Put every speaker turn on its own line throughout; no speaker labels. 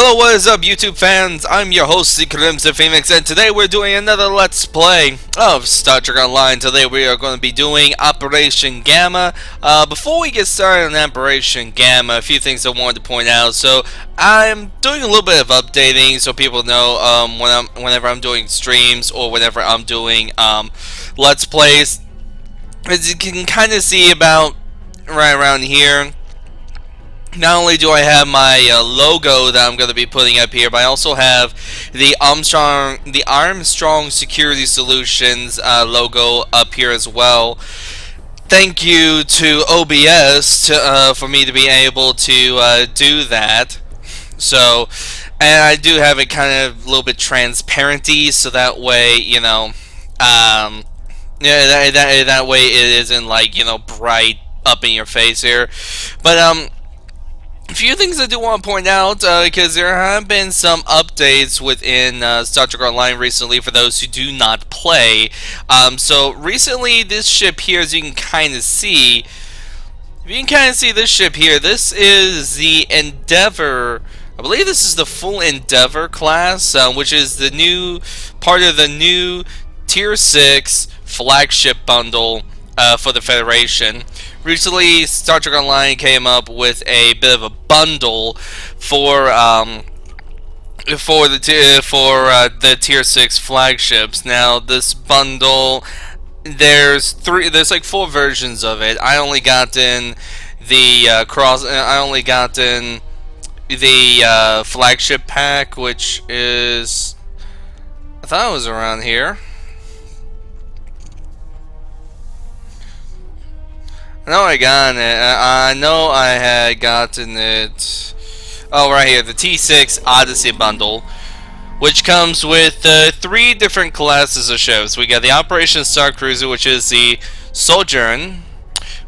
Hello, what is up, YouTube fans? I'm your host, the Crimson Phoenix, and today we're doing another Let's Play of Star Trek Online. Today we are going to be doing Operation Gamma. Before we get started on Operation Gamma, a few things I wanted to point out. So, I'm doing a little bit of updating so people know whenever I'm doing streams or whenever I'm doing Let's Plays. As you can kind of see about right around here, not only do I have my logo that I'm going to be putting up here, but I also have the Armstrong Security Solutions logo up here as well. Thank you to OBS for me to be able to do that. So, and I do have it kind of a little bit transparenty, so that way, you know, yeah, that way it isn't like, you know, bright up in your face here. But a few things I do want to point out, because there have been some updates within Star Trek Online recently for those who do not play. So recently, this ship here, as you can kind of see, this ship here, this is the Endeavor. I believe this is the full Endeavor class, which is the new part of the new Tier 6 flagship bundle for the Federation. Recently, Star Trek Online came up with a bit of a bundle for the Tier 6 flagships. Now, this bundle, there's like 4 versions of it. I only got in the flagship pack, which is, I thought it was around here. I know I got it. I know I had gotten it. Oh, right here, the T6 Odyssey bundle, which comes with 3 different classes of ships. We got the Operation Star Cruiser, which is the Sojourn.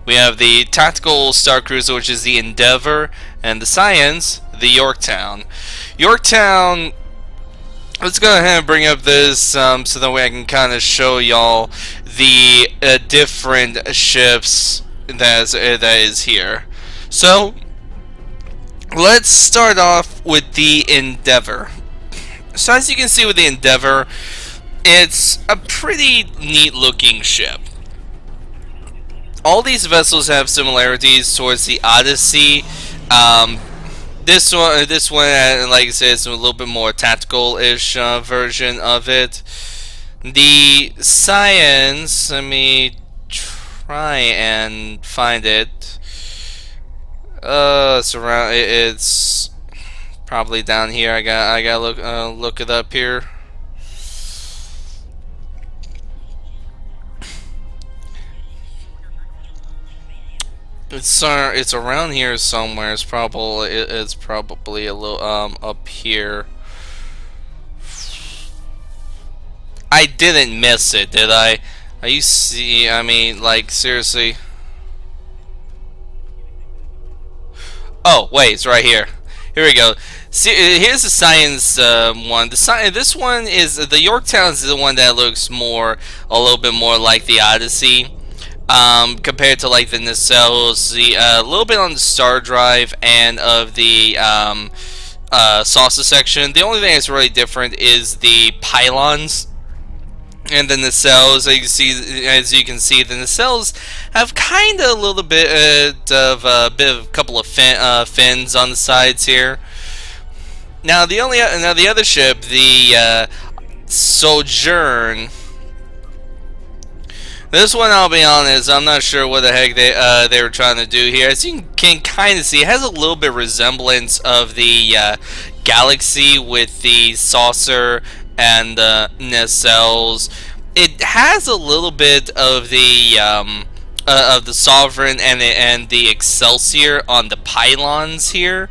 We have the Tactical Star Cruiser, which is the Endeavor, and the Science, the Yorktown. Yorktown. Let's go ahead and bring up this so that way I can kind of show y'all the different ships that is here. So let's start off with the Endeavor. So as you can see with the Endeavor, it's a pretty neat looking ship. All these vessels have similarities towards the Odyssey. This one, like I said, is a little bit more tactical-ish version of it. The Science, let me try and find it. It's probably down here. I gotta look it up here. It's around here somewhere. It's probably a little up here. I didn't miss it, did I? You see, I mean, like, seriously. Oh, wait, it's right here. Here we go. See, here's the Science one. This one is the Yorktown is the one that looks a little bit more like the Odyssey, compared to like the nacelles. A little bit on the star drive and of the saucer section. The only thing that's really different is the pylons. And the nacelles, as you can see, the nacelles have kind of a little bit of a couple of fins on the sides here. Now the other ship, the Sojourn. This one, I'll be honest, I'm not sure what the heck they were trying to do here. As you can kind of see, it has a little bit of resemblance of the Galaxy with the saucer and the nacelles. It has a little bit of the Sovereign and the Excelsior on the pylons here,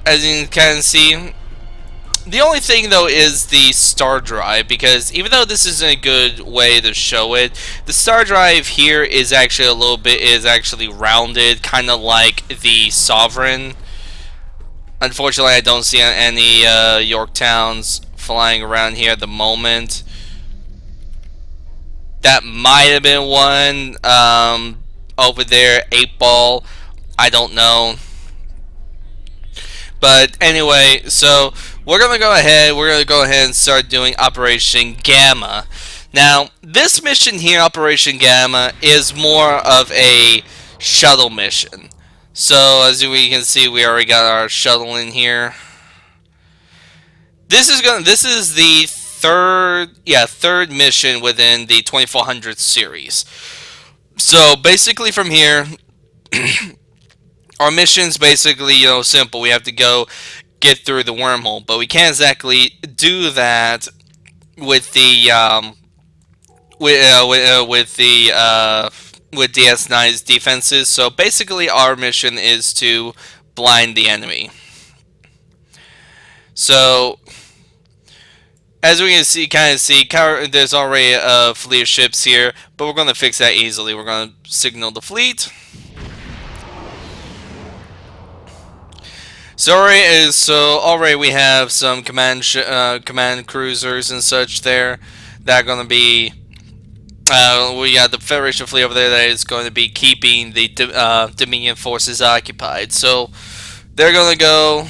as you can kind of see. The only thing though is the star drive, because even though this isn't a good way to show it, the star drive here is actually rounded, kind of like the Sovereign. Unfortunately, I don't see any Yorktowns flying around here at the moment. That might have been one over there, 8 Ball. I don't know. But anyway, so we're gonna go ahead. We're gonna go ahead and start doing Operation Gamma. Now, this mission here, Operation Gamma, is more of a shuttle mission. So as we can see, we already got our shuttle in here. This is the third mission within the 2400 series. So basically, from here, our mission's basically, simple. We have to go get through the wormhole, but we can't exactly do that with the with DS9's defenses. So basically, our mission is to blind the enemy. So as we can see, there's already a fleet of ships here, but we're going to fix that easily. We're going to signal the fleet. So already we have some command cruisers and such there that are going to be. We got the Federation fleet over there that is going to be keeping the Dominion forces occupied. So they're going to go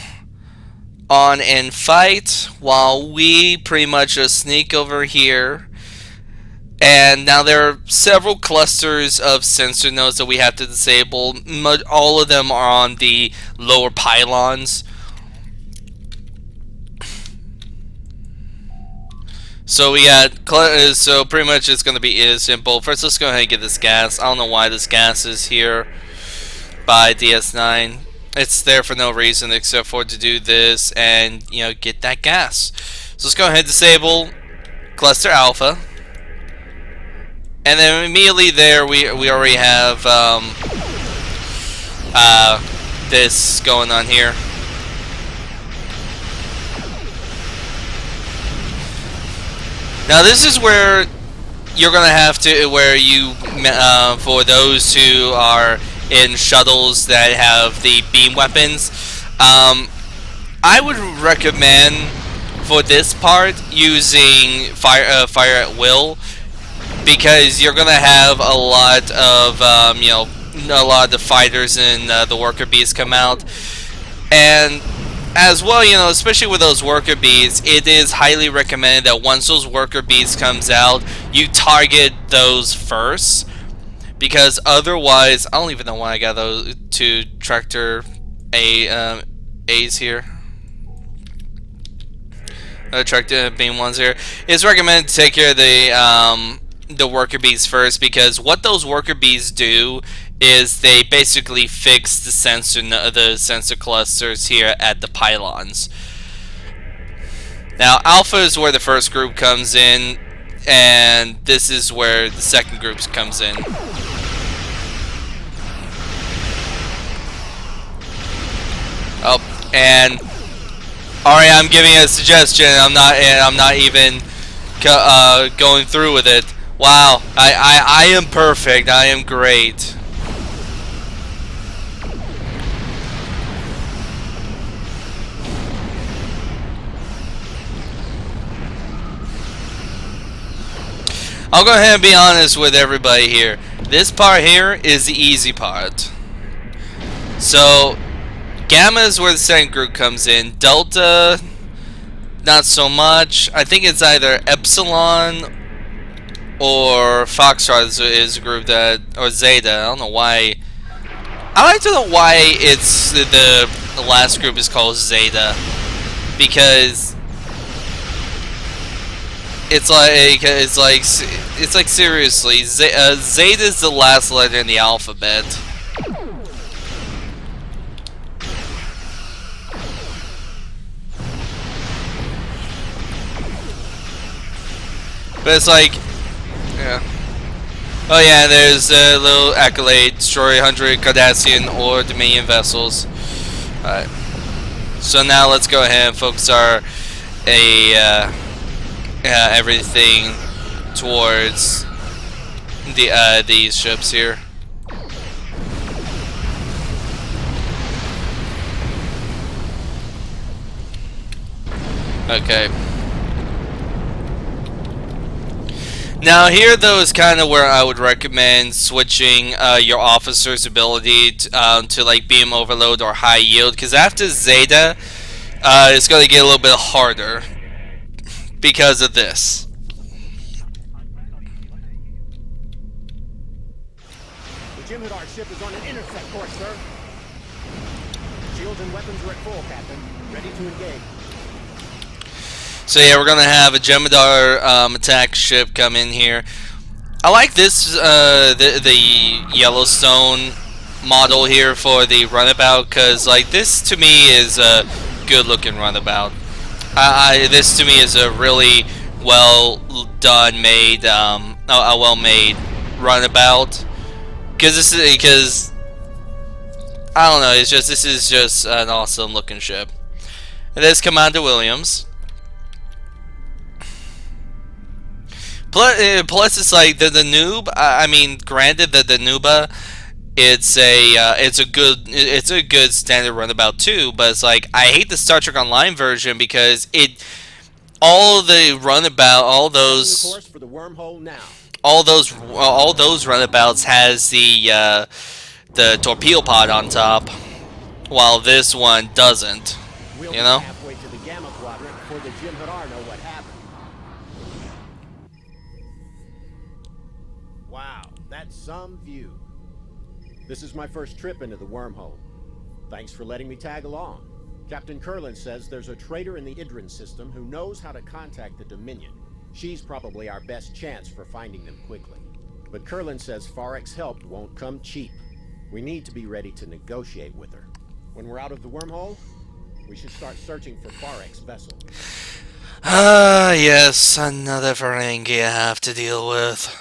on and fight while we pretty much just sneak over here. And now there are several clusters of sensor nodes that we have to disable. All of them are on the lower pylons. So we got, so pretty much it's going to be simple. First, let's go ahead and get this gas. I don't know why this gas is here by DS9. It's there for no reason except for to do this and, get that gas. So let's go ahead and disable Cluster Alpha. And then immediately there, we already have this going on here. Now this is where you're gonna have to, for those who are in shuttles that have the beam weapons, I would recommend for this part using fire at will, because you're gonna have a lot of a lot of the fighters and the worker bees come out, and as well, especially with those worker bees, it is highly recommended that once those worker bees comes out, you target those first, because otherwise, I don't even know why I got those two tractor A's here. Tractor beam ones here. It's recommended to take care of the worker bees first, because what those worker bees do is they basically fix the sensor clusters here at the pylons. Now Alpha is where the first group comes in, and this is where the second group comes in. Oh, and alright, I'm giving a suggestion. I'm not even going through with it. Wow, I am perfect. I am great. I'll go ahead and be honest with everybody here. This part here is the easy part. So, Gamma is where the second group comes in. Delta, not so much. I think it's either Epsilon or Foxtrot is a group that, or Zeta. I don't know why. I like to know why it's the last group is called Zeta, because it's like seriously, Zeta is the last letter in the alphabet. But it's like, yeah. Oh yeah, there's a little accolade, destroy 100 Cardassian or Dominion vessels. Alright. So now let's go ahead and focus our everything towards these ships here. Okay. Now here though is kind of where I would recommend switching your officer's ability to like beam overload or high yield, because after Zeta, it's going to get a little bit harder because of this.
The Jim Hadar ship is on an intercept course, sir. Shields and weapons are at full, Captain. Ready to engage.
So yeah, we're gonna have a Jemadar attack ship come in here. I like this the Yellowstone model here for the runabout, because like this to me is a good looking runabout. This to me is a really well done made a well made runabout, because I don't know, it's just this is just an awesome looking ship. It is Commander Williams. Plus, it's like the noob. I mean, granted that the Nuba, it's a good standard runabout too. But it's like I hate the Star Trek Online version because all the runabout,
Course for the wormhole now.
all those runabouts has the torpedo pod on top, while this one doesn't.
We'll
You know.
halfway to the Gamma Quadrant before the Jim Hadar know what happened. Wow, that's some view. This is my first trip into the wormhole. Thanks for letting me tag along. Captain Curlin says there's a traitor in the Idrin system who knows how to contact the Dominion. She's probably our best chance for finding them quickly. But Curlin says Farek's help won't come cheap. We need to be ready to negotiate with her. When we're out of the wormhole, we should start searching for Farek's vessel.
Ah, yes, another Ferengi I have to deal with.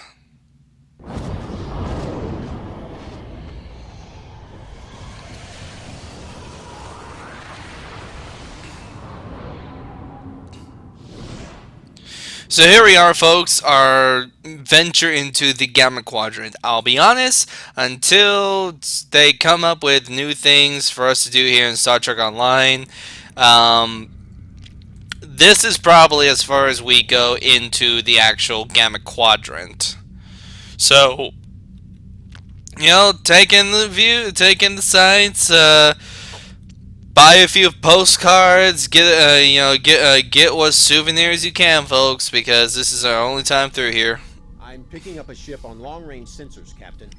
So here we are, folks, our venture into the Gamma Quadrant. I'll be honest, until they come up with new things for us to do here in Star Trek Online, this is probably as far as we go into the actual Gamma Quadrant. So, you know, taking the view, taking the sights, buy a few postcards, get what souvenirs you can, folks, because this is our only time through here.
I'm picking up a ship on long-range sensors, Captain.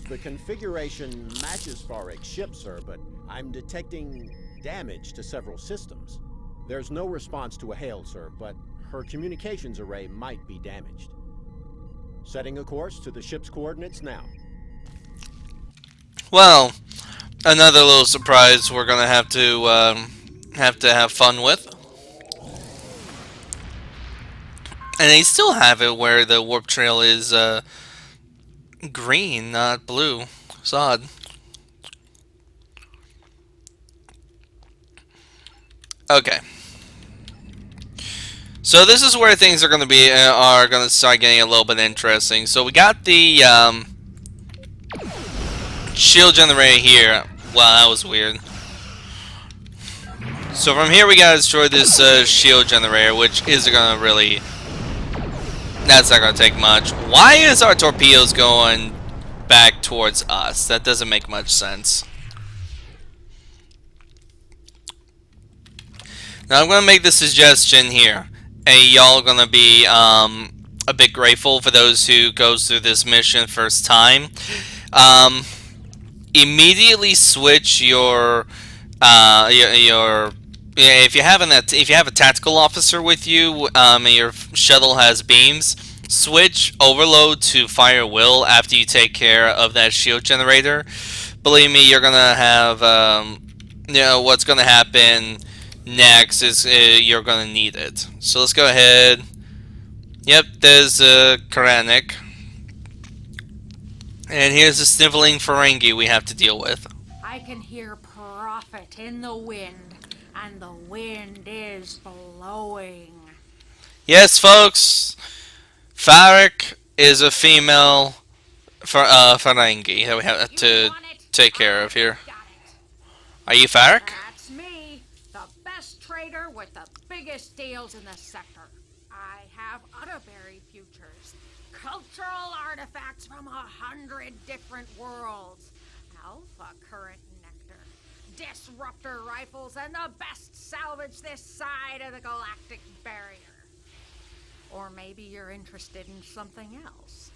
The configuration matches Farek's ship, sir, but I'm detecting damage to several systems. There's no response to a hail, sir, but her communications array might be damaged. Setting a course to the ship's coordinates now.
Well, another little surprise we're gonna have to have fun with, and they still have it where the warp trail is green, not blue. It's odd. Okay. So this is where things are going to start getting a little bit interesting. So we got the shield generator here. Wow, that was weird. So from here we gotta destroy this shield generator, which isn't gonna really. That's not gonna take much. Why is our torpedoes going back towards us? That doesn't make much sense. Now I'm gonna make the suggestion here, and y'all gonna be a bit grateful for those who goes through this mission first time. Immediately switch your if you have a tactical officer with you, and your shuttle has beams, switch overload to fire will after you take care of that shield generator. Believe me, you're gonna have what's gonna happen next is you're gonna need it. So let's go ahead. Yep, there's Karanik. And here's the sniveling Ferengi we have to deal with.
I can hear profit in the wind, and the wind is blowing.
Yes, folks, Farek is a female Ferengi that we have to take care of here. Are you Farek?
That's me, the best trader with the biggest deals in the sector. I have Utterberry futures, cultural artifacts from 100 different worlds, alpha current nectar, disruptor rifles, and the best salvage this side of the galactic barrier. Or maybe you're interested in something else.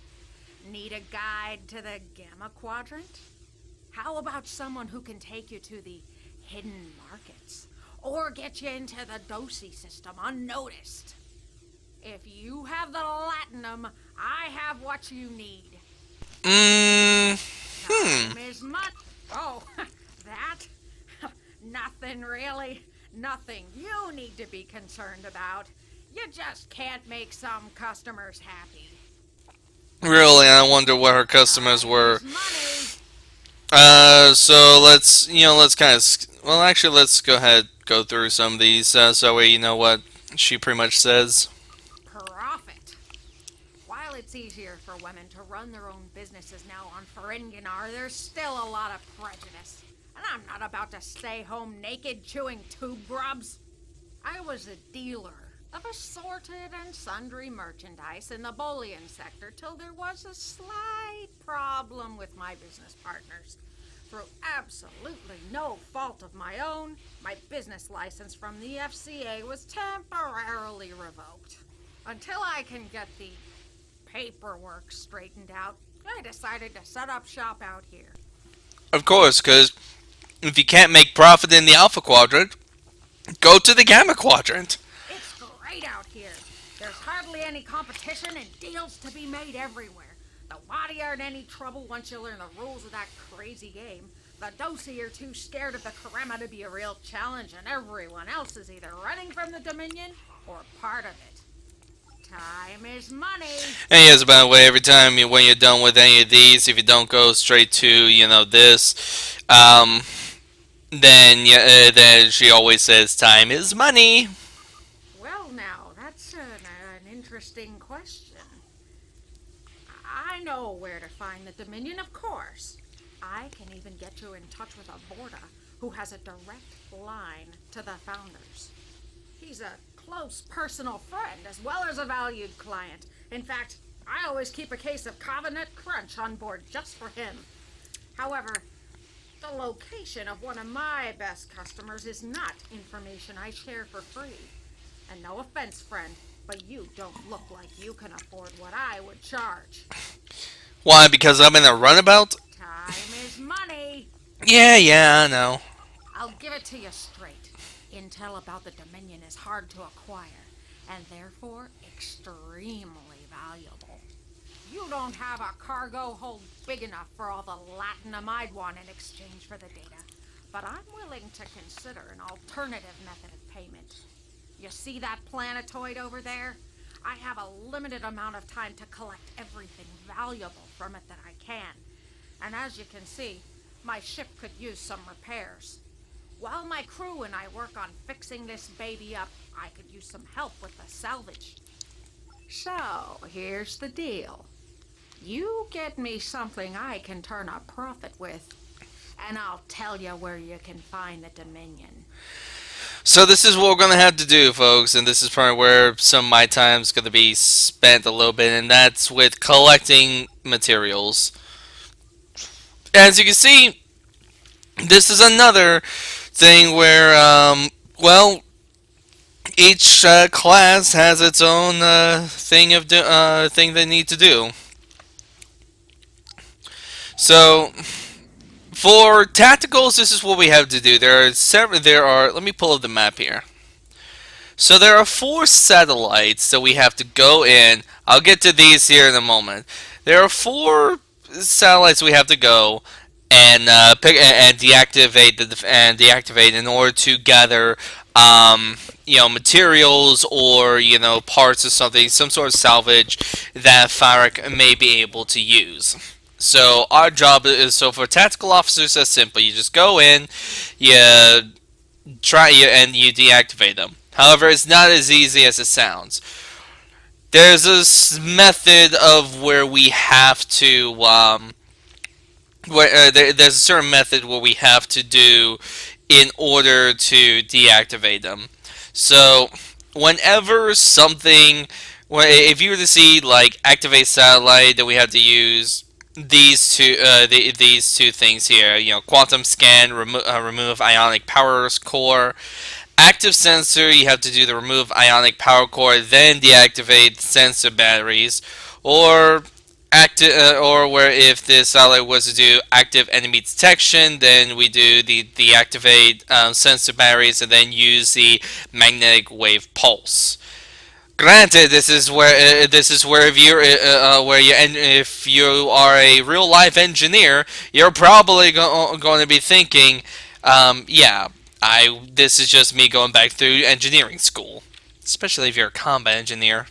Need a guide to the Gamma Quadrant? How about someone who can take you to the hidden markets? Or get you into the Dosi system unnoticed? If you have the Latinum, I have what you need. Time is much. Oh, that? Nothing really. Nothing you need to be concerned about. You just can't make some customers happy.
Really, I wonder what her customers
Time
were.
is money.
So let's kind of, well, actually, let's go ahead, go through some of these, so we know what she pretty much says.
Profit. While it's easier for women to run their own businesses now on Ferenginar, there's still a lot of prejudice. And I'm not about to stay home naked chewing tube grubs. I was a dealer of assorted and sundry merchandise in the bullion sector till there was a slight problem with my business partners. Through absolutely no fault of my own, my business license from the FCA was temporarily revoked. Until I can get the paperwork straightened out, I decided to set up shop out here.
Of course, because if you can't make profit in the Alpha Quadrant, go to the Gamma Quadrant.
It's great out here. There's hardly any competition and deals to be made everywhere. The Wadi aren't any trouble once you learn the rules of that crazy game. The Dosi are too scared of the Karema to be a real challenge, and everyone else is either running from the Dominion or part of it. Time is money.
And yes, by the way, every time when you're done with any of these, if you don't go straight to this, then she always says time is money.
Well, now, that's an interesting question. I know where to find the Dominion, of course. I can even get you in touch with a Borda who has a direct line to the founders. He's a close personal friend as well as a valued client. In fact, I always keep a case of Covenant Crunch on board just for him. However, the location of one of my best customers is not information I share for free. And no offense, friend, but you don't look like you can afford what I would charge.
Why? Because I'm in a runabout?
Time is money.
Yeah, I know.
I'll give it to you straight. Intel about the Dominion is hard to acquire, and therefore extremely valuable. You don't have a cargo hold big enough for all the Latinum I'd want in exchange for the data, but I'm willing to consider an alternative method of payment. You see that planetoid over there? I have a limited amount of time to collect everything valuable from it that I can. And as you can see, my ship could use some repairs. While my crew and I work on fixing this baby up, I could use some help with the salvage. So, here's the deal. You get me something I can turn a profit with, and I'll tell you where you can find the Dominion.
So this is what we're going to have to do, folks, and this is probably where some of my time's going to be spent a little bit, and that's with collecting materials. As you can see, this is another thing where, well, each class has its own thing they need to do. So, for tacticals, this is what we have to do. There are several. Let me pull up the map here. So there are 4 satellites that we have to go in. I'll get to these here in a moment. There are 4 satellites we have to go and pick and deactivate in order to gather materials or parts of something, some sort of salvage that Farrak may be able to use. So our job is, for tactical officers, that's simple. You just go in, you and you deactivate them. However, it's not as easy as it sounds. There's a method of where we have to there's a certain method where we have to do in order to deactivate them. So whenever something, if you were to see like activate satellite, then we have to use these two things here. You know, quantum scan, remove ionic power core. Active sensor, you have to do the remove ionic power core, then deactivate sensor batteries, or active, or where if the satellite was to do active enemy detection, then we do the deactivate sensor batteries and then use the magnetic wave pulse. Granted, this is where if you where you and if you are a real life engineer, you're probably going to be thinking, yeah, I this is just me going back through engineering school, especially if you're a combat engineer.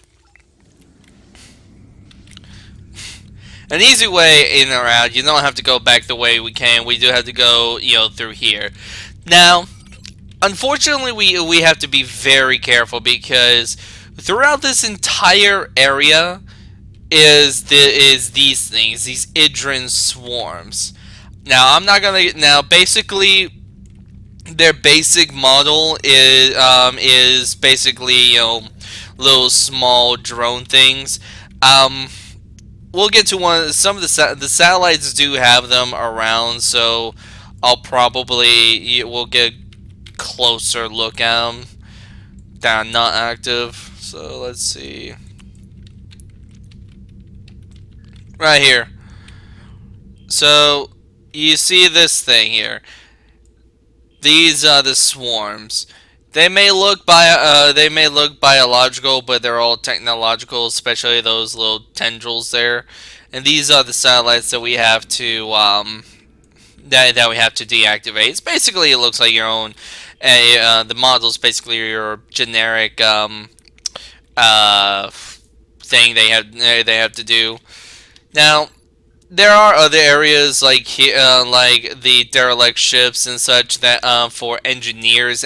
An easy way in or out. You don't have to go back the way we came. We do have to go, through here. Now, unfortunately, we have to be very careful because throughout this entire area is these things, these Idrin swarms. Now, I'm not gonna. Now, basically, their basic model is basically little small drone things. Um, we'll get to some of the satellites do have them around, so we'll get closer look at them that are not active. So let's see, right here. So you see this thing here. These are the swarms. They may look biological, but they're all technological, especially those little tendrils there. And these are the satellites that we have to that we have to deactivate. It's basically, it looks like your own. The model is basically your generic uh, thing they have to do. Now, there are other areas like the derelict ships and such that for engineers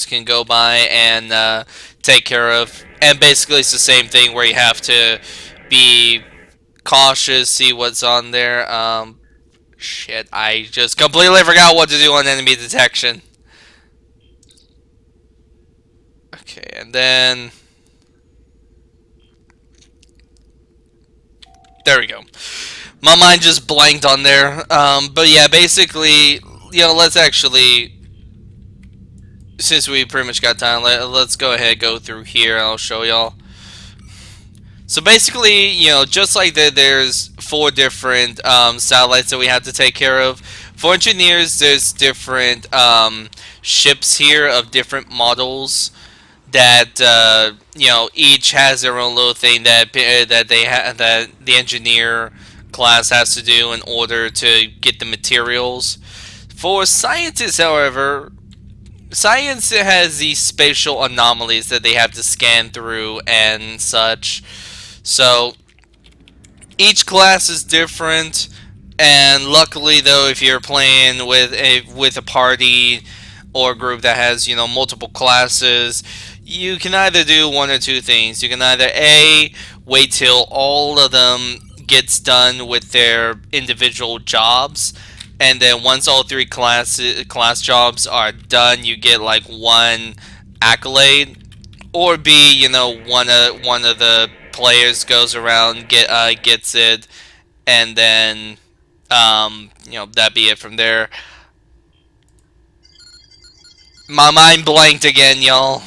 can go by and take care of. And basically, it's the same thing where you have to be cautious, see what's on there. Shit, I just completely forgot what to do on enemy detection. Okay, and then there we go. My mind just blanked on there. But yeah, basically, let's actually, since we pretty much got time, let's go ahead and go through here and I'll show y'all. So basically, just like there's four different satellites that we have to take care of. For engineers, there's different ships here of different models that each has their own little thing that the engineer class has to do in order to get the materials. For scientists, however, science has these spatial anomalies that they have to scan through and such. So each class is different, and luckily though, if you're playing with a party or a group that has multiple classes, you can either do one or two things. You can either wait till all of them gets done with their individual jobs, and then once all three class jobs are done, you get like one accolade, or B, one of the players goes around gets it, and then that be it from there. My mind blanked again, y'all.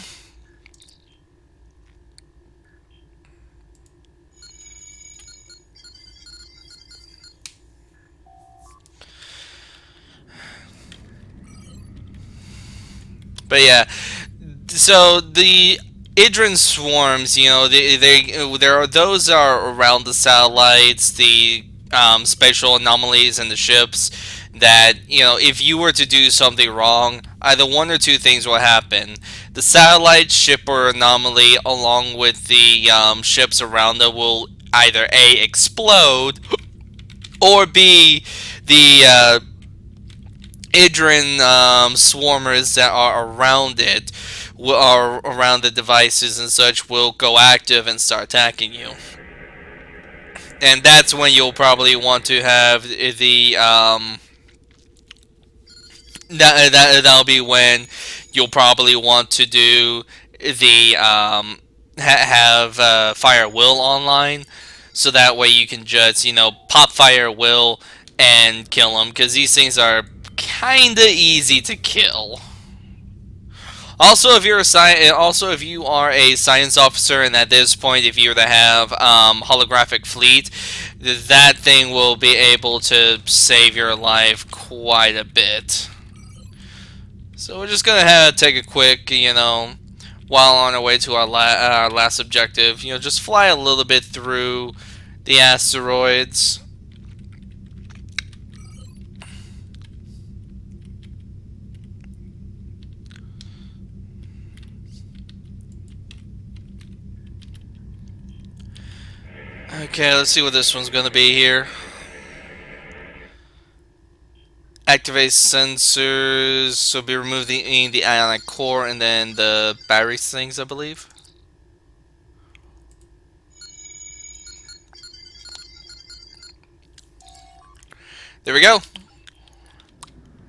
But yeah, so the Idrin swarms, there are those are around the satellites, the spatial anomalies in the ships. That if you were to do something wrong, either one or two things will happen. The satellite ship or anomaly, along with the ships around it, will either explode, or B, the Idrin swarmers that are around it, are around the devices and such, will go active and start attacking you. And that's when you'll probably want to have the that'll be when you'll probably want to do the have Fire Will online, so that way you can just pop Fire Will and kill them, because these things are kinda easy to kill. Also, if you're if you are a science officer, and at this point, if you were to have holographic fleet, that thing will be able to save your life quite a bit. So we're just gonna take a quick, while on our way to our last objective, just fly a little bit through the asteroids. Okay, let's see what this one's gonna be here. Activate sensors, so be remove the ionic core and then the battery things, I believe. There we go.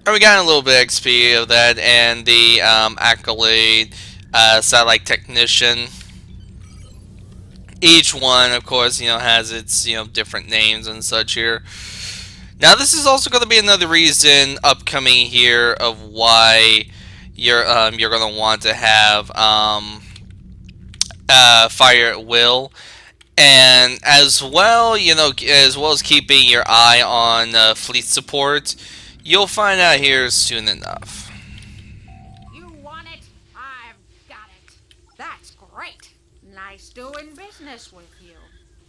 And we got a little bit of XP of that, and the accolade satellite technician. Each one, of course, has its different names and such here. Now, this is also going to be another reason upcoming here of why you're going to want to have Fire at Will, and as well, as well as keeping your eye on fleet support. You'll find out here soon enough.
You want it? I've got it. That's great. Nice doing business with you.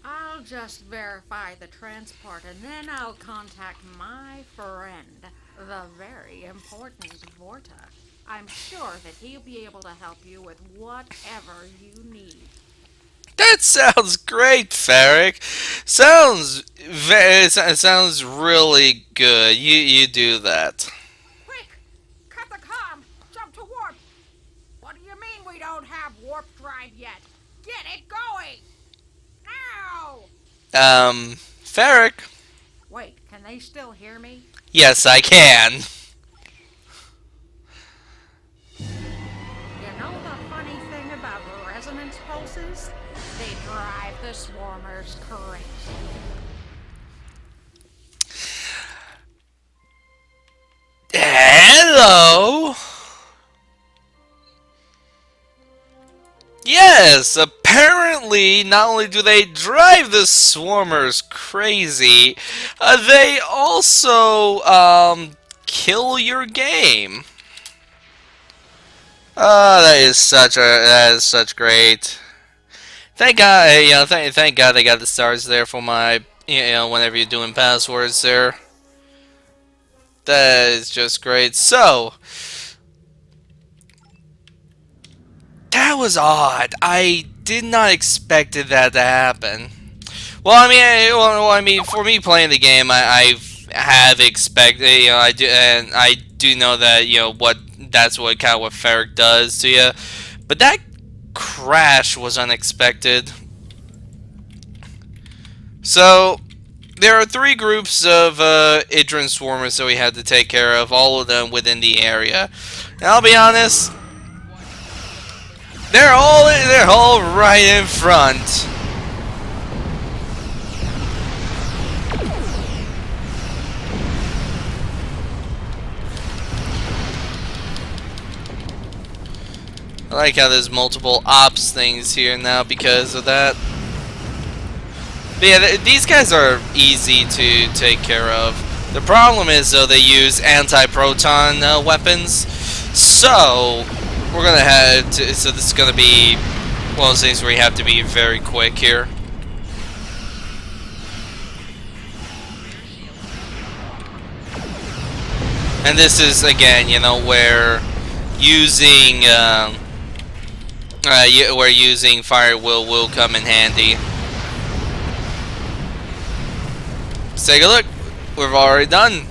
I'll just verify the transport and then I'll contact my friend, the very important Vorta. I'm sure that he'll be able to help you with whatever you need.
That sounds great, Farrick. It sounds really good. You do that.
Quick! Cut the comm! Jump to warp! What do you mean we don't have warp drive yet? Get it going! Now!
Farrick.
Wait, can they still hear me?
Yes, I can.
You know the funny thing about resonance pulses? They drive the swarmers crazy.
Hello. Yes, apparently not only do they drive the swarmers crazy, they also kill your game. Oh, that is such great. Thank God, thank God they got the stars there for my, whenever you're doing passwords there. That is just great. So, that was odd. I did not expect that to happen. Well, I mean, for me playing the game, I have expected, I do know that, that's what kind of what Ferric does to you. But that crash was unexpected. So, there are 3 groups of Idrin swarmers that we had to take care of, all of them within the area. And I'll be honest, they're all right in front. I like how there's multiple ops things here now because of that. But yeah, these guys are easy to take care of. The problem is, though, they use anti-proton weapons. So, we're gonna head to, so this is gonna be one of those things where you have to be very quick here. And this is, again, where using where using Fire will come in handy. Let's take a look. We've already done.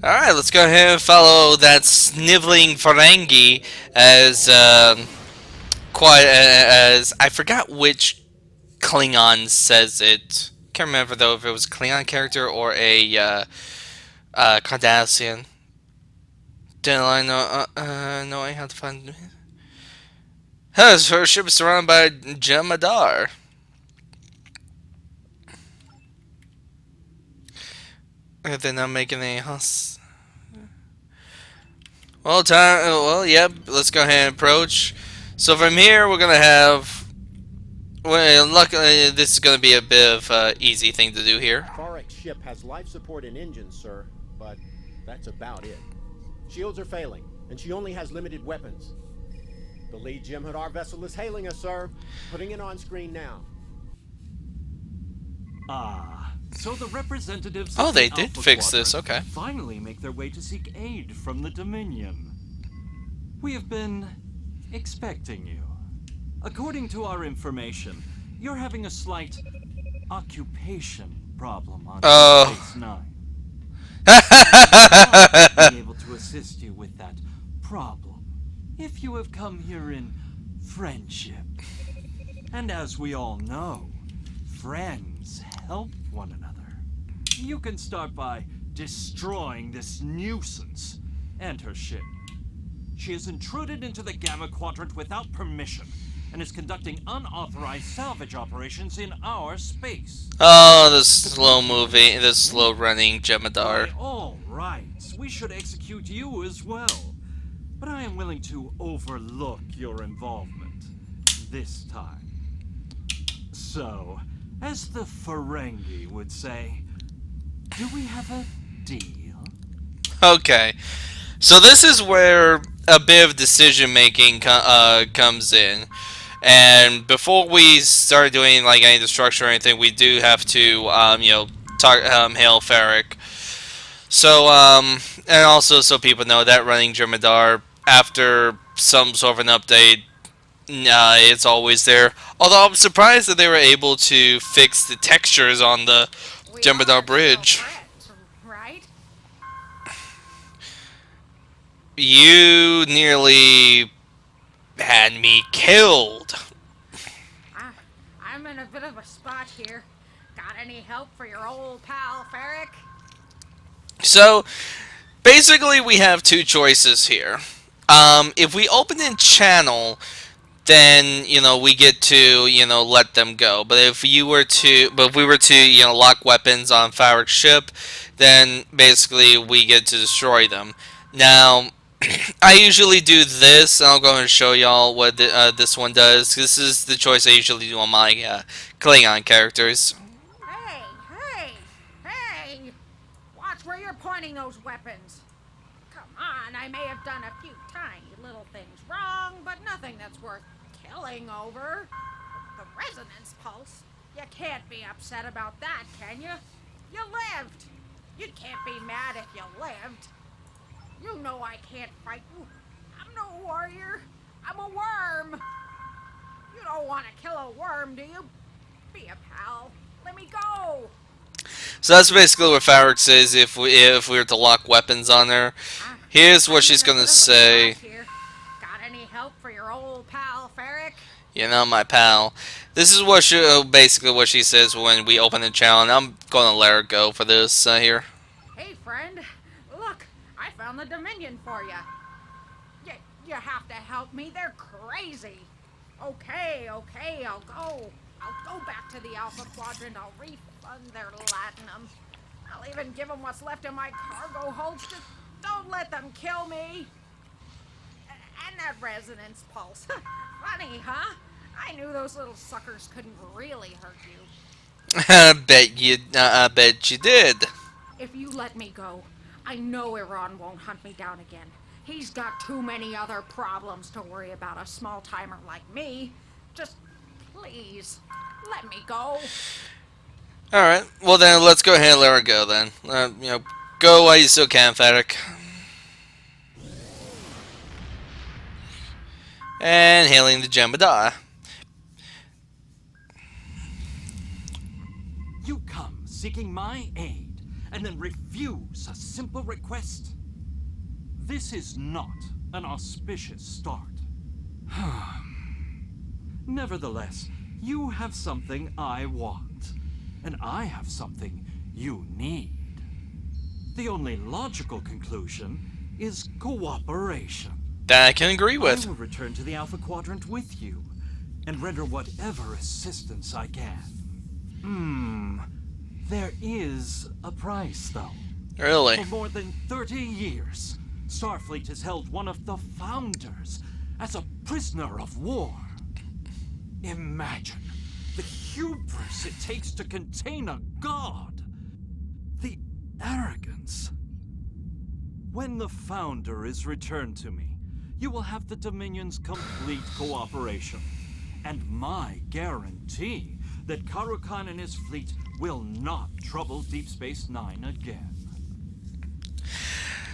Alright, let's go ahead and follow that sniveling Ferengi as as I forgot which Klingon says it. Can't remember though if it was a Klingon character or a Cardassian. Didn't I knowing how to find... His first ship is surrounded by Jemadar. They're not making any hus. Well, time. Well, yep. Let's go ahead and approach. So from here, we're gonna have. Well, luckily, this is gonna be a bit of easy thing to do here.
Farek's ship has life support and engines, sir, but that's about it. Shields are failing, and she only has limited weapons. The lead Jem'Hadar vessel is hailing us, sir. Putting it on screen now.
Ah, so the representatives
Oh,
of
they
the
did
Alpha
fix this.
Quadrant
Okay.
finally make their way to seek aid from the Dominion. We have been expecting you. According to our information, you're having a slight occupation problem on Space Nine. I'll be able to assist you with that problem if you have come here in friendship. And as we all know, friends help one another. You can start by destroying this nuisance and her ship. She has intruded into the Gamma Quadrant without permission and is conducting unauthorized salvage operations in our space.
Oh, the slow moving, the slow running Jemadar.
By all rights, we should execute you as well. But I am willing to overlook your involvement this time. So, as the Ferengi would say, do we have a deal?
Okay, so this is where a bit of decision making comes in, and before we start doing like any destruction or anything, we do have to talk hail Farrick. So and also so people know that running Jemadar after some sort of an update, it's always there. Although I'm surprised that they were able to fix the textures on the
We
Jemadar
are
bridge.
still friends, right?
You nearly had me killed.
I'm in a bit of a spot here. Got any help for your old pal, Farrick?
So, basically, we have two choices here. If we open in channel, then we get to let them go. But if we were to lock weapons on Farrick's ship, then basically we get to destroy them. Now, I usually do this, and I'll go and show y'all what this one does. This is the choice I usually do on my Klingon characters.
Hey, hey, hey! Watch where you're pointing those weapons. Come on, I may have done a few tiny little things wrong, but nothing that's worth killing over. The resonance pulse? You can't be upset about that, can you? You lived. You can't be mad if you lived. You know I can't fight you. I'm no warrior. I'm a worm. You don't want to kill a worm, do you? Be a pal. Let me go.
So that's basically what Farrick says if we were to lock weapons on her. Here's what she's gonna say.
Got any help for your old pal, Farrick?
My pal. This is what basically what she says when we open the channel, and I'm gonna let her go for this here.
Hey, friend. Look, I found the Dominion for you. You have to help me. They're crazy. Okay, I'll go. I'll go back to the Alpha Quadrant. I'll refund their latinum. I'll even give them what's left of my cargo holds. Just don't let them kill me. And that resonance pulse. Funny, huh? I knew those little suckers couldn't really hurt you.
I bet you did.
If you let me go, I know Iran won't hunt me down again. He's got too many other problems to worry about a small timer like me. Just please, let me go.
Alright, well then let's go ahead and let her go then. Go while you still can, Farrick. And hailing the Jemadar.
You come seeking my aid and then refuse a simple request? This is not an auspicious start. Nevertheless, you have something I want, and I have something you need. The only logical conclusion is cooperation.
That I can agree
I
with.
will return to the Alpha Quadrant with you and render whatever assistance I can. There is a price, though.
Really?
For more than 30 years, Starfleet has held one of the Founders as a prisoner of war. Imagine the hubris it takes to contain a god. The arrogance. When the Founder is returned to me, you will have the Dominion's complete cooperation, and my guarantee that Karukan and his fleet will not trouble Deep Space Nine again.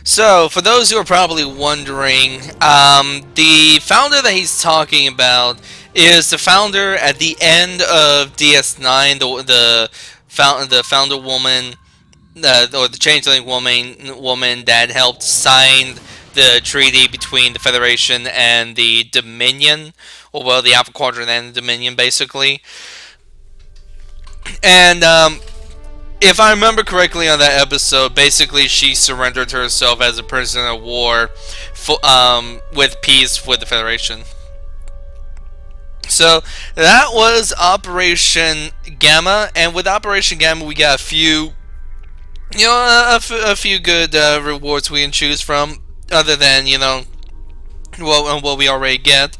So, for those who are probably wondering, the founder that he's talking about is the founder at the end of DS9, the founder woman, or the changeling woman that helped sign the treaty between the Federation and the Dominion, or well, the Alpha Quadrant and the Dominion, basically. And if I remember correctly on that episode, basically she surrendered herself as a prisoner of war with peace with the Federation. So that was Operation Gamma, and with Operation Gamma we got a few, a few good rewards we can choose from, other than, what we already get.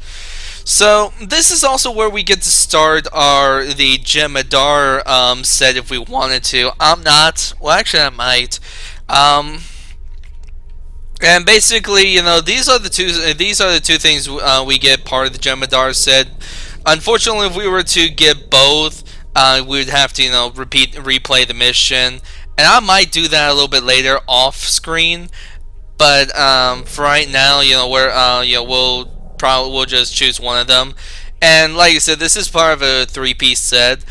So this is also where we get to start the Jemadar set if we wanted to. I'm not. Well, actually, I might. And basically, these are the two things we get part of the Jemadar set. Unfortunately, if we were to get both, we would have to replay the mission, and I might do that a little bit later off screen. But for right now, we'll just choose one of them. And like I said, this is part of a 3-piece set.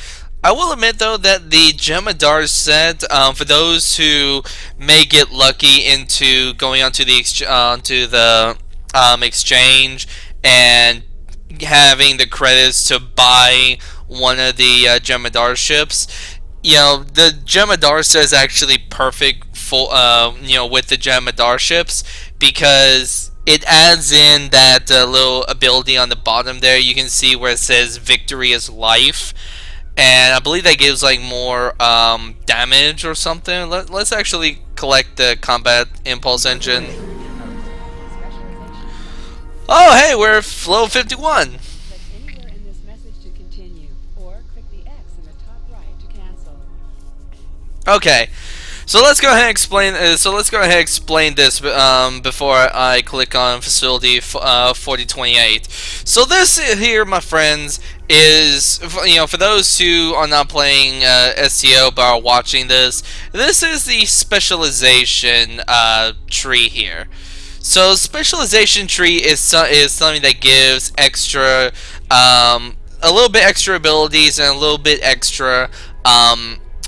I will admit though that the Jemadar set, for those who may get lucky into going onto the exchange and having the credits to buy one of the Jemadar ships, the Jemadar set is actually perfect for with the Jemadar ships, because it adds in that little ability on the bottom there. You can see where it says victory is life, and I believe that gives like more damage or something. Let's actually collect the combat impulse engine. Oh hey, we're flow 51.
Click anywhere in this message to continue, or click the X in the top right to cancel.
Okay. So let's go ahead and explain. This before I click on facility 4028. So this here, my friends, is for those who are not playing STO but are watching this. This is the specialization tree here. So specialization tree is something that gives extra, a little bit extra abilities and a little bit extra.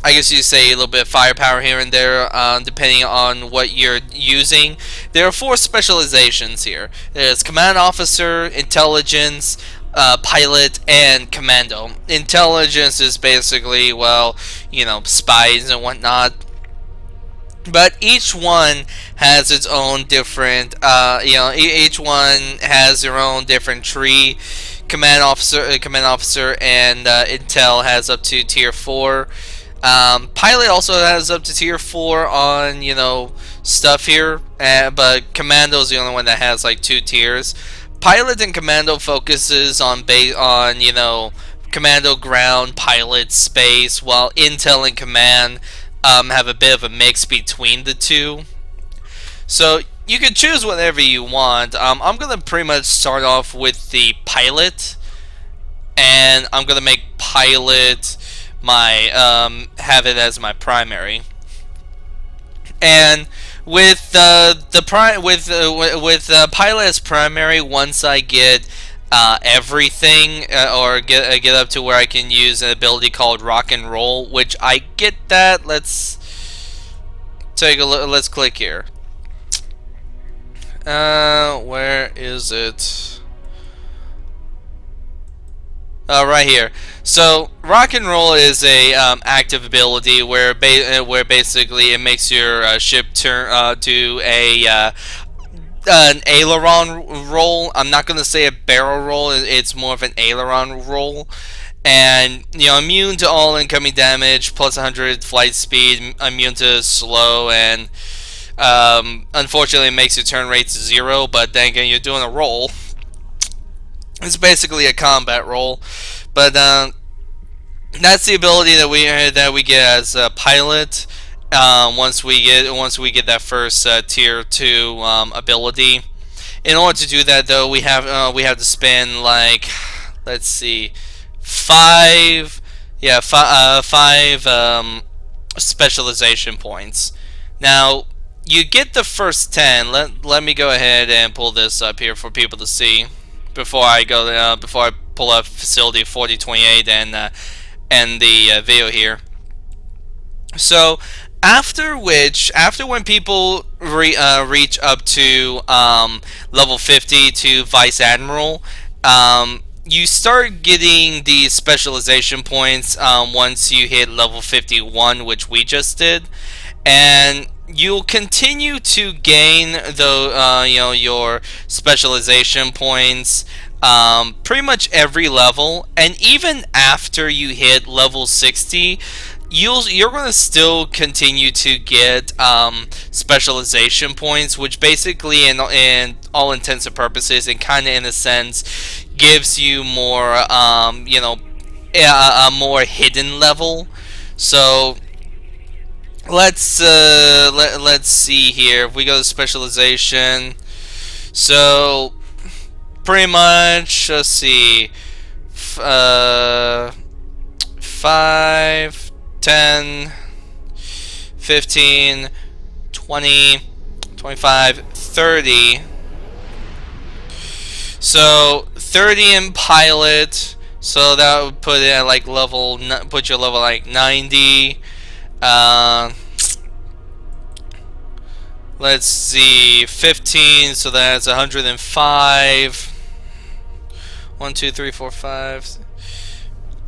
I guess you say a little bit of firepower here and there, depending on what you're using. There are 4 specializations here. There's Command Officer, Intelligence, Pilot, and Commando. Intelligence is basically, well, spies and whatnot. But each one has its own different, each one has their own different tree. Command Officer, and Intel has up to tier 4. Pilot also has up to tier 4 on, stuff here, but Commando is the only one that has like 2 tiers. Pilot and Commando focuses on Commando ground, Pilot space, while Intel and Command have a bit of a mix between the two. So you can choose whatever you want. I'm gonna pretty much start off with the Pilot, and I'm gonna make Pilot have it as my primary. And with Pilot as primary, once I get everything, or get up to where I can use an ability called Rock and Roll, which I get that. Let's take a look. Let's click here. Where is it? Right here. So rock and roll is a active ability where basically it makes your ship turn to a an aileron roll. I'm not gonna say a barrel roll. It's more of an aileron roll, and immune to all incoming damage, plus 100 flight speed, immune to slow, and unfortunately it makes your turn rate to 0. But then again, you're doing a roll. It's basically a combat roll, but that's the ability that we get as a pilot. Once we get that first tier 2 ability. In order to do that, though, we have to spend like, let's see, five specialization points. Now you get the first 10. Let me go ahead and pull this up here for people to see before I pull up facility 4028 and end the video here. So after when people reach up to level 50 to Vice Admiral, you start getting these specialization points once you hit level 51, which we just did, and you'll continue to gain your specialization points pretty much every level, and even after you hit level 60, you're going to still continue to get specialization points, which basically, in all intents and purposes, and kind of in a sense, gives you more, a more hidden level. So let's see here. If we go to specialization, so pretty much, let's see, 5, 10, 15, 20, 25, 30. So 30 in pilot. So that would put it at like put your level like 90. Let's see, 15. So that's 105. 1, 2, 3, 4, 5.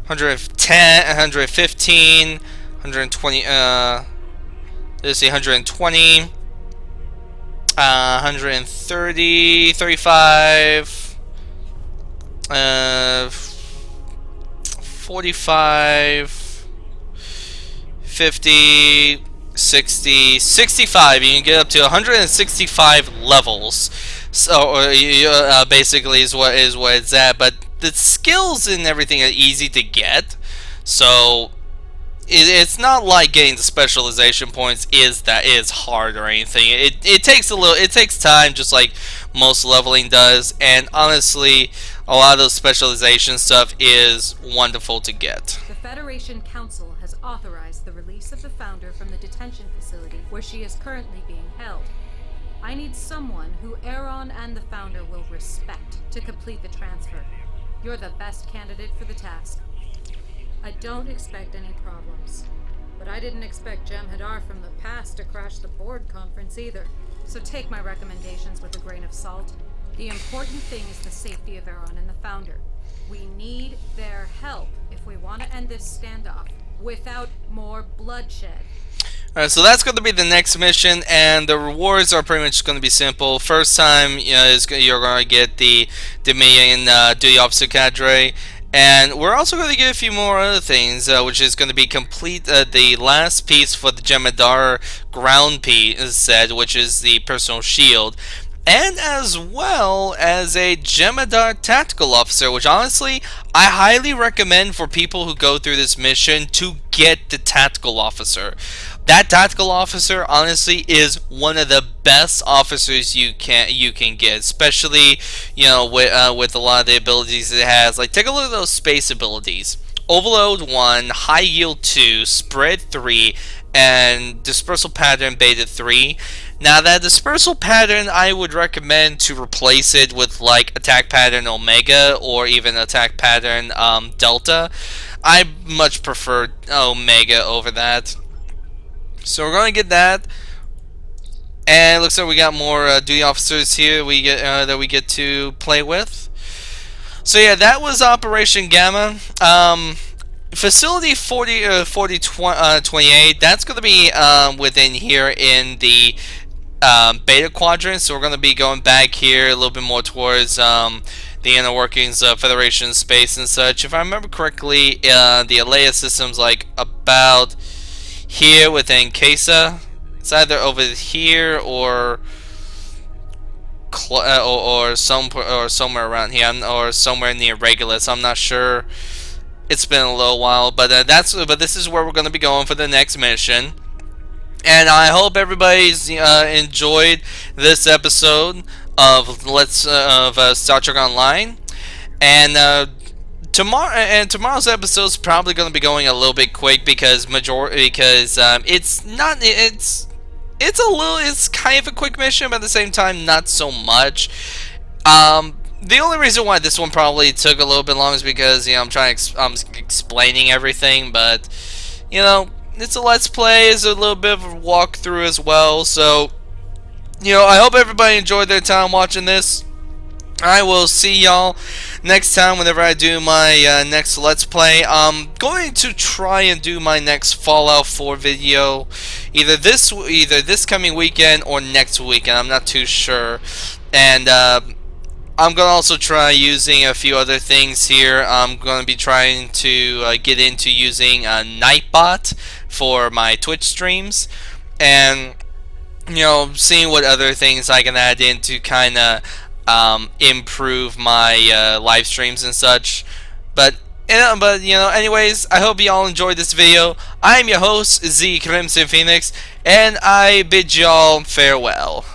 110, 115, 120, let's see, 120, 130, 35, 45, 50, 60, 65. You can get up to 165 levels. So basically is what it's at, but the skills and everything are easy to get, so it's not like getting the specialization points is hard or anything. It takes time, just like most leveling does, and honestly, a lot of those specialization stuff is wonderful to get.
The Federation Council has authorized the release of the Founder from the detention facility where she is currently being held. I need someone who Aaron and the Founder will respect to complete the transfer. You're the best candidate for the task. I don't expect any problems, but I didn't expect Jem'Hadar from the past to crash the board conference either. So take my recommendations with a grain of salt. The important thing is the safety of Aaron and the Founder. We need their help if we want to end this standoff without more bloodshed.
Alright, so that's going to be the next mission, and the rewards are pretty much going to be simple. First time, you're going to get the Dominion Duty Officer Cadre, and we're also going to get a few more other things, which is going to be complete the last piece for the Jem'Hadar ground piece set, which is the personal shield, and as well as a Jem'Hadar Tactical Officer, which honestly, I highly recommend for people who go through this mission to get the Tactical Officer. That Tactical Officer, honestly, is one of the best officers you can get, especially, with a lot of the abilities it has. Like, take a look at those space abilities. Overload 1, High Yield 2, Spread 3, and Dispersal Pattern Beta 3. Now, that Dispersal Pattern, I would recommend to replace it with, like, Attack Pattern Omega, or even Attack Pattern Delta. I much prefer Omega over that. So we're going to get that, and it looks like we got more duty officers here that we get to play with. So yeah, that was Operation Gamma. Facility 28, that's going to be within here in the Beta Quadrant, so we're going to be going back here a little bit more towards the inner workings of Federation space and such. If I remember correctly, the Alea system's like about here within Casa. It's either over here or somewhere around here, or somewhere near Regulus. I'm not sure. It's been a little while, but but this is where we're going to be going for the next mission. And I hope everybody's enjoyed this episode of Star Trek Online. And tomorrow's episode is probably going to be going a little bit quick because it's kind of a quick mission, but at the same time not so much. The only reason why this one probably took a little bit long is because I'm explaining everything, but it's a let's play, it's a little bit of a walkthrough as well. So I hope everybody enjoyed their time watching this. I will see y'all next time whenever I do my next Let's Play. I'm going to try and do my next Fallout 4 video either this coming weekend or next weekend. I'm not too sure. And I'm going to also try using a few other things here. I'm going to be trying to get into using a Nightbot for my Twitch streams. And seeing what other things I can add in to kind of improve my live streams and such. But anyways, I hope you all enjoyed this video. I'm your host, Z Crimson Phoenix, and I bid y'all farewell.